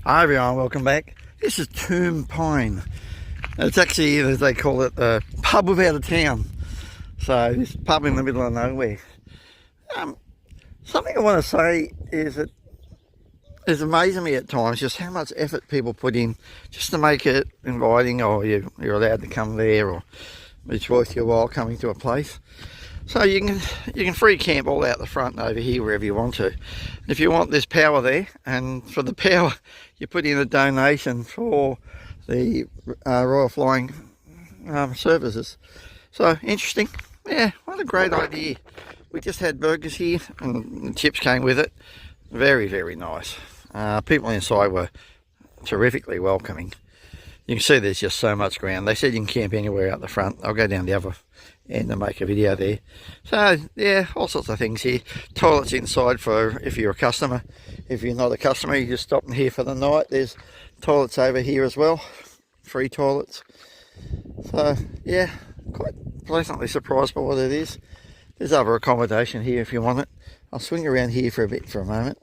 Hi everyone, welcome back. This is Toompine. It's actually, as they call it, a pub without a town. So this pub in the middle of nowhere. Something I want to say is that it's amazing me at times just how much effort people put in just to make it inviting, or you're allowed to come there, or it's worth your while coming to a place. So you can free camp all out the front and over here wherever you want to. If you want, there's power there, and for the power you put in a donation for the Royal Flying Services. So interesting. Yeah, what a great idea. We just had burgers here and the chips came with it. Very, very nice. People inside were terrifically welcoming. You can see there's just so much ground. They said you can camp anywhere out the front. I'll go down the other end and make a video there. So yeah, all sorts of things here. Toilets inside for if you're a customer. If you're not a customer, you just stop in here for the night. There's toilets over here as well, free toilets. So yeah, quite pleasantly surprised by what it is. There's other accommodation here if you want it. I'll swing around here for a bit for a moment.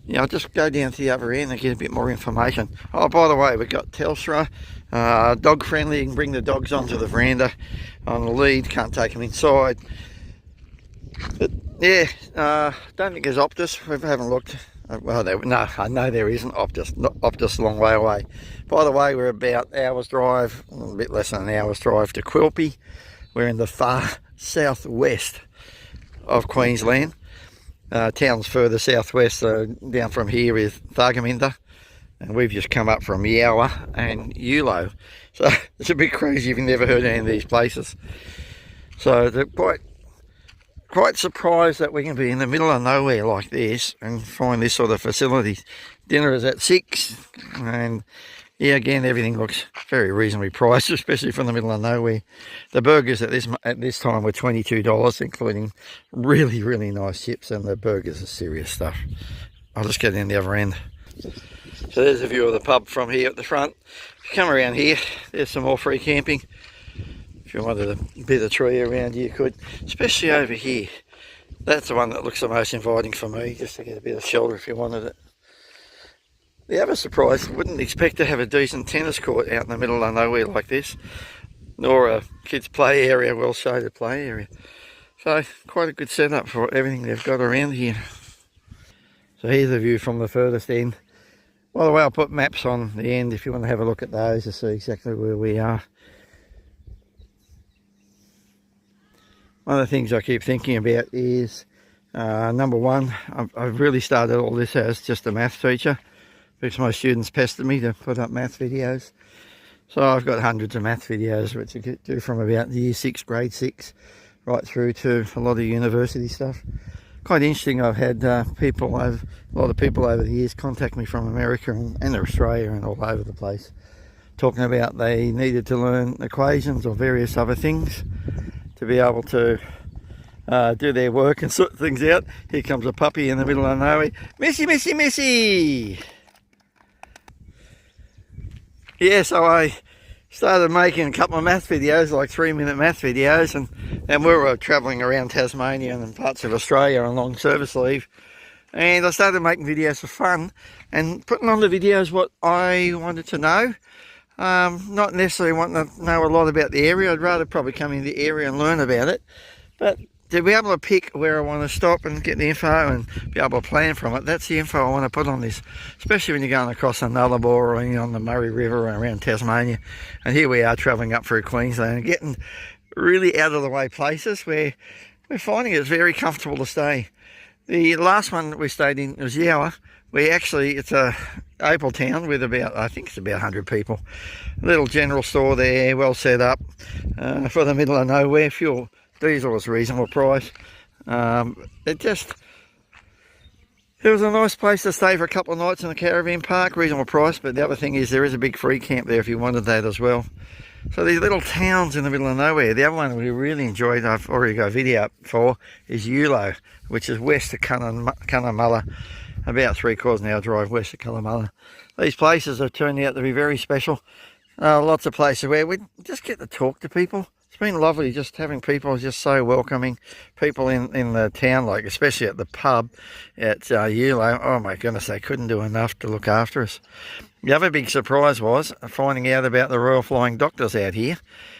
Yeah, I'll just go down to the other end and get a bit more information. Oh, by the way, we've got Telstra, dog friendly. You can bring the dogs onto the veranda on the lead, can't take them inside. But yeah, don't think there's Optus. We haven't looked. Well, no, I know there isn't Optus. Optus a long way away. By the way, we're about an hour's drive, a little bit less than an hour's drive to Quilpie. We're in the far southwest of Queensland. Towns further southwest, down from here is Thargomindah, and we've just come up from Yower and Eulo. So it's a bit crazy if you've never heard of any of these places. So they're quite surprised that we can be in the middle of nowhere like this and find this sort of facilities. Dinner is at 6, and yeah, again, everything looks very reasonably priced, especially from the middle of nowhere. The burgers at this time were $22, including really, really nice chips, and the burgers are serious stuff. I'll just get in the other end. So there's a view of the pub from here at the front. If you come around here, there's some more free camping. If you wanted a bit of tree around you could, especially over here. That's the one that looks the most inviting for me, just to get a bit of shelter if you wanted it. The other surprise, wouldn't expect to have a decent tennis court out in the middle of nowhere like this, nor a kids play area, well shaded play area. So quite a good setup for everything they've got around here. So here's a view from the furthest end. By the way, I'll put maps on the end if you want to have a look at those to see exactly where we are. One of the things I keep thinking about is, number one, I've really started all this as just a maths teacher, because my students pestered me to put up math videos. So I've got hundreds of math videos which I do from about year 6, grade 6, right through to a lot of university stuff. Quite interesting, I've had a lot of people over the years contact me from America and Australia and all over the place, talking about they needed to learn equations or various other things to be able to do their work and sort things out. Here comes a puppy in the middle of nowhere. Missy, Missy, Missy! Yeah, so I started making a couple of math videos, like 3-minute math videos, and we were travelling around Tasmania and parts of Australia on long service leave, and I started making videos for fun and putting on the videos what I wanted to know. Not necessarily wanting to know a lot about the area. I'd rather probably come in the area and learn about it, but to be able to pick where I want to stop and get the info and be able to plan from it, that's the info I want to put on this, especially when you're going across the Nullarbor or on the Murray River and around Tasmania. And here we are travelling up through Queensland and getting really out of the way places where we're finding it's very comfortable to stay. The last one we stayed in was Yower, where actually it's a April town with about, I think it's about 100 people. A little general store there, well set up for the middle of nowhere. Fuel, diesel was a reasonable price. It was a nice place to stay for a couple of nights in the caravan park, reasonable price, but the other thing is there is a big free camp there if you wanted that as well. So these little towns in the middle of nowhere. The other one we really enjoyed, I've already got a video up for, is Eulo, which is west of Cunnamulla, about 3/4 an hour drive west of Cunnamulla. These places have turned out to be very special. Lots of places where we just get to talk to people, been lovely just having people just so welcoming. People in the town, like especially at the pub at Eulo. Oh my goodness, they couldn't do enough to look after us. The other big surprise was finding out about the Royal Flying Doctors out here.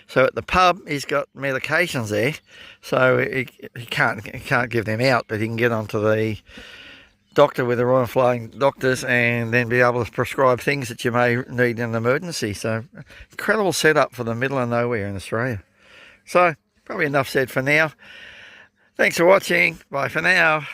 So at the pub, he's got medications there, so he can't give them out, but he can get onto the doctor with the Royal Flying Doctors and then be able to prescribe things that you may need in an emergency. So incredible setup for the middle of nowhere in Australia. So probably enough said for now. Thanks for watching. Bye for now.